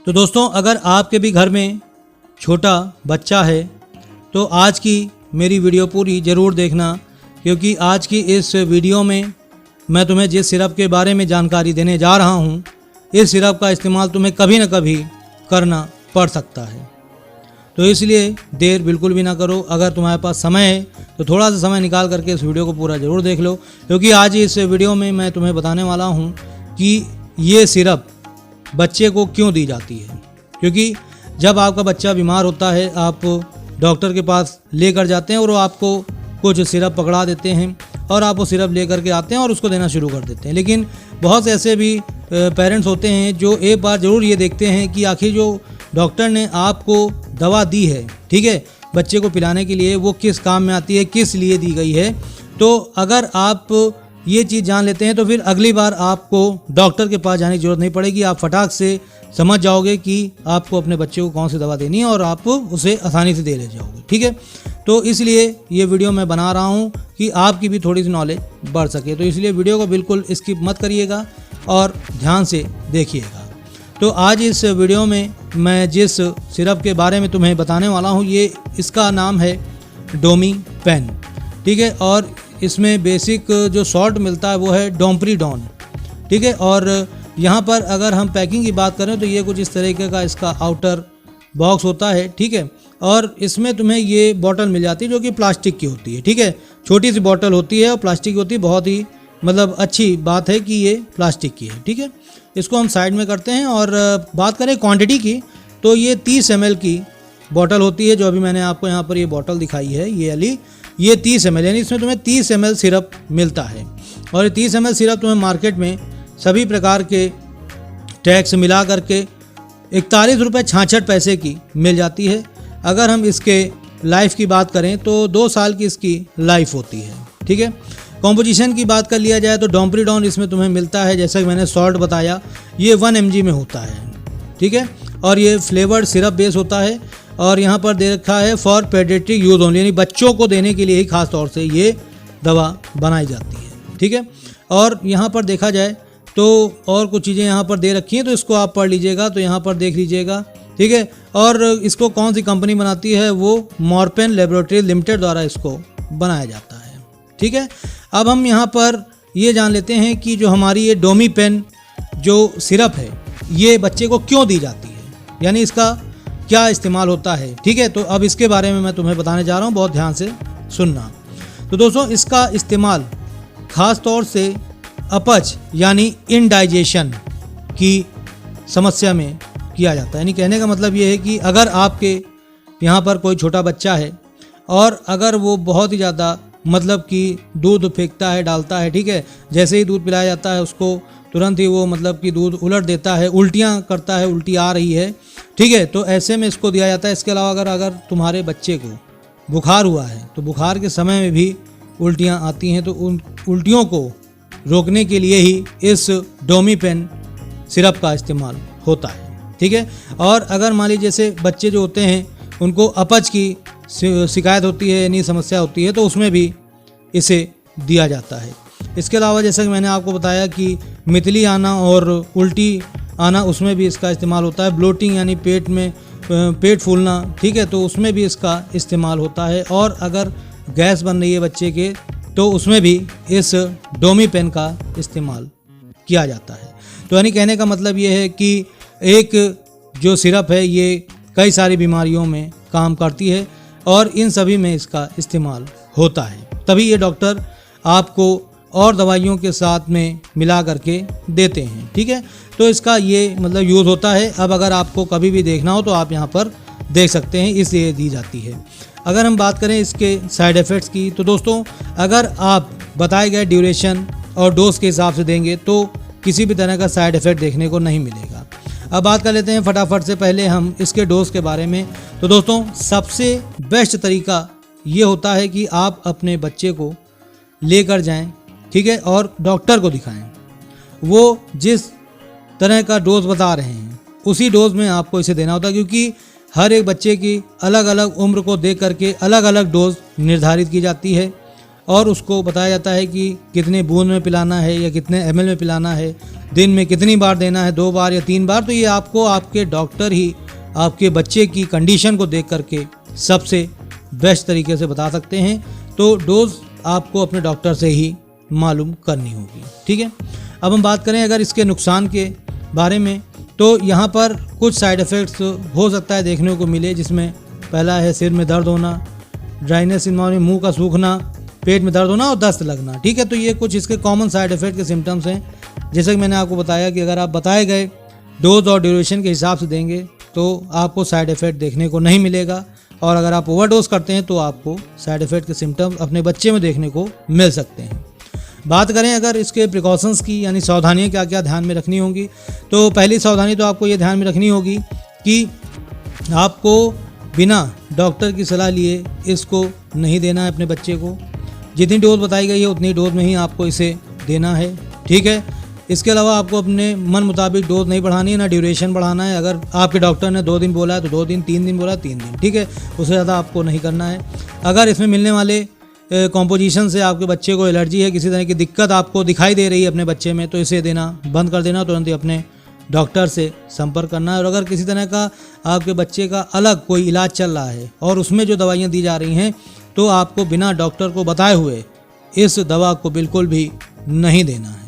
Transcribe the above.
तो दोस्तों, अगर आपके भी घर में छोटा बच्चा है तो आज की मेरी वीडियो पूरी ज़रूर देखना, क्योंकि आज की इस वीडियो में मैं तुम्हें जिस सिरप के बारे में जानकारी देने जा रहा हूँ, इस सिरप का इस्तेमाल तुम्हें कभी न कभी करना पड़ सकता है। तो इसलिए देर बिल्कुल भी ना करो। अगर तुम्हारे पास समय है तो थोड़ा सा समय निकाल करके इस वीडियो को पूरा ज़रूर देख लो, क्योंकि आज इस वीडियो में मैं तुम्हें बताने वाला हूँ कि ये सिरप बच्चे को क्यों दी जाती है। क्योंकि जब आपका बच्चा बीमार होता है, आप डॉक्टर के पास लेकर जाते हैं और वो आपको कुछ सिरप पकड़ा देते हैं और आप वो सिरप लेकर के आते हैं और उसको देना शुरू कर देते हैं। लेकिन बहुत से ऐसे भी पेरेंट्स होते हैं जो एक बार ज़रूर ये देखते हैं कि आखिर जो डॉक्टर ने आपको दवा दी है, ठीक है, बच्चे को पिलाने के लिए, वो किस काम में आती है, किस लिए दी गई है। तो अगर आप ये चीज़ जान लेते हैं तो फिर अगली बार आपको डॉक्टर के पास जाने की ज़रूरत नहीं पड़ेगी। आप फटाक से समझ जाओगे कि आपको अपने बच्चे को कौन सी दवा देनी है और आप उसे आसानी से दे ले जाओगे, ठीक है। तो इसलिए ये वीडियो मैं बना रहा हूँ कि आपकी भी थोड़ी सी नॉलेज बढ़ सके। तो इसलिए वीडियो को बिल्कुल स्किप मत करिएगा और ध्यान से देखिएगा। तो आज इस वीडियो में मैं जिस सिरप के बारे में तुम्हें बताने वाला हूँ, इसका नाम है डोमी पेन, ठीक है। और इसमें बेसिक जो सॉल्ट मिलता है वो है डोम्प्रीडोन, ठीक है। और यहाँ पर अगर हम पैकिंग की बात करें तो ये कुछ इस तरीके का इसका आउटर बॉक्स होता है, ठीक है। और इसमें तुम्हें ये बॉटल मिल जाती है जो कि प्लास्टिक की होती है, ठीक है। छोटी सी बॉटल होती है और प्लास्टिक की होती है। बहुत ही अच्छी बात है कि ये प्लास्टिक की है, ठीक है। इसको हम साइड में करते हैं और बात करें क्वांटिटी की, तो ये 30 ml की बॉटल होती है। जो अभी मैंने आपको यहाँ पर ये बॉटल दिखाई है, ये 30 ml, यानी इसमें तुम्हें 30 ml सिरप मिलता है। और ये 30 ml सिरप तुम्हें मार्केट में सभी प्रकार के टैक्स मिला करके 41 रुपये 66 पैसे की मिल जाती है। अगर हम इसके लाइफ की बात करें तो 2 साल की इसकी लाइफ होती है, ठीक है। कॉम्पोजिशन की बात कर लिया जाए तो डोम्प्रीडोन इसमें तुम्हें मिलता है, जैसा कि मैंने सॉल्ट बताया, ये 1 mg में होता है, ठीक है। और ये फ्लेवर्ड सिरप बेस होता है और यहाँ पर दे रखा है फॉर पेडियाट्रिक यूज ओनली, यानी बच्चों को देने के लिए ही खास तौर से ये दवा बनाई जाती है, ठीक है। और यहाँ पर देखा जाए तो और कुछ चीज़ें यहाँ पर दे रखी हैं, तो इसको आप पढ़ लीजिएगा, तो यहाँ पर देख लीजिएगा, ठीक है। और इसको कौन सी कंपनी बनाती है, वो मॉर्पेन लेबोरेटरी लिमिटेड द्वारा इसको बनाया जाता है, ठीक है। अब हम यहाँ पर ये जान लेते हैं कि जो हमारी ये डोमी पेन जो सिरप है, ये बच्चे को क्यों दी जाती है, यानी इसका क्या इस्तेमाल होता है, ठीक है। तो अब इसके बारे में मैं तुम्हें बताने जा रहा हूँ, बहुत ध्यान से सुनना। तो दोस्तों, इसका इस्तेमाल ख़ास तौर से अपच यानी इनडाइजेशन की समस्या में किया जाता है। यानी कहने का मतलब ये है कि अगर आपके यहाँ पर कोई छोटा बच्चा है और अगर वो बहुत ही ज़्यादा कि दूध फेंकता है, डालता है, ठीक है, जैसे ही दूध पिलाया जाता है उसको तुरंत ही वो कि दूध उलट देता है, उल्टियाँ करता है, उल्टी आ रही है, ठीक है, तो ऐसे में इसको दिया जाता है। इसके अलावा अगर तुम्हारे बच्चे को बुखार हुआ है तो बुखार के समय में भी उल्टियाँ आती हैं, तो उन उल्टियों को रोकने के लिए ही इस डोमी पेन सिरप का इस्तेमाल होता है, ठीक है। और अगर मान लीजिए जैसे बच्चे जो होते हैं उनको अपच की शिकायत होती है, यानी समस्या होती है, तो उसमें भी इसे दिया जाता है। इसके अलावा जैसा कि मैंने आपको बताया कि मितली आना और उल्टी आना, उसमें भी इसका इस्तेमाल होता है। ब्लोटिंग यानी पेट फूलना, ठीक है, तो उसमें भी इसका इस्तेमाल होता है। और अगर गैस बन रही है बच्चे के तो उसमें भी इस डोमी पेन का इस्तेमाल किया जाता है। तो यानी कहने का मतलब ये है कि एक जो सिरप है ये कई सारी बीमारियों में काम करती है और इन सभी में इसका इस्तेमाल होता है। तभी ये डॉक्टर आपको और दवाइयों के साथ में मिला करके देते हैं, ठीक है। तो इसका ये यूज़ होता है। अब अगर आपको कभी भी देखना हो तो आप यहाँ पर देख सकते हैं, इसलिए दी जाती है। अगर हम बात करें इसके साइड इफ़ेक्ट्स की, तो दोस्तों, अगर आप बताए गए ड्यूरेशन और डोज के हिसाब से देंगे तो किसी भी तरह का साइड इफ़ेक्ट देखने को नहीं मिलेगा। अब बात कर लेते हैं फटाफट से पहले हम इसके डोज के बारे में। तो दोस्तों, सबसे बेस्ट तरीका ये होता है कि आप अपने बच्चे को लेकर जाएं, ठीक है, और डॉक्टर को दिखाएं। वो जिस तरह का डोज बता रहे हैं उसी डोज में आपको इसे देना होता है, क्योंकि हर एक बच्चे की अलग अलग उम्र को देख करके अलग अलग डोज निर्धारित की जाती है। और उसको बताया जाता है कि कितने बूंद में पिलाना है या कितने ml में पिलाना है, दिन में कितनी बार देना है, 2 बार या 3 बार। तो ये आपको आपके डॉक्टर ही आपके बच्चे की कंडीशन को देख करके सबसे बेस्ट तरीके से बता सकते हैं। तो डोज आपको अपने डॉक्टर से ही मालूम करनी होगी, ठीक है। अब हम बात करें अगर इसके नुकसान के बारे में, तो यहाँ पर कुछ साइड इफ़ेक्ट्स हो सकता है देखने को मिले, जिसमें पहला है सिर में दर्द होना, ड्राइनेस इन माउथ, मुँह का सूखना, पेट में दर्द होना और दस्त लगना, ठीक है। तो ये कुछ इसके कॉमन साइड इफ़ेक्ट के सिम्टम्स हैं। जैसे कि मैंने आपको बताया कि अगर आप बताए गए डोज और ड्यूरेशन के हिसाब से देंगे तो आपको साइड इफ़ेक्ट देखने को नहीं मिलेगा, और अगर आप ओवरडोज करते हैं तो आपको साइड इफ़ेक्ट के सिम्टम्स अपने बच्चे में देखने को मिल सकते हैं। बात करें अगर इसके प्रिकॉशंस की, यानी सावधानियाँ क्या क्या ध्यान में रखनी होंगी, तो पहली सावधानी तो आपको ये ध्यान में रखनी होगी कि आपको बिना डॉक्टर की सलाह लिए इसको नहीं देना है अपने बच्चे को। जितनी डोज बताई गई है उतनी डोज में ही आपको इसे देना है, ठीक है। इसके अलावा आपको अपने मन मुताबिक डोज नहीं बढ़ानी है, ना ड्यूरेशन बढ़ाना है। अगर आपके डॉक्टर ने 2 दिन बोला है तो 2 दिन, 3 दिन बोला है 3 दिन, ठीक है। उससे ज़्यादा आपको नहीं करना है। अगर इसमें मिलने वाले कॉम्पोजिशन से आपके बच्चे को एलर्जी है, किसी तरह की दिक्कत आपको दिखाई दे रही है अपने बच्चे में, तो इसे देना बंद कर देना, तुरंत ही अपने डॉक्टर से संपर्क करना है। और अगर किसी तरह का आपके बच्चे का अलग कोई इलाज चल रहा है और उसमें जो दवाइयाँ दी जा रही हैं, तो आपको बिना डॉक्टर को बताए हुए इस दवा को बिल्कुल भी नहीं देना है।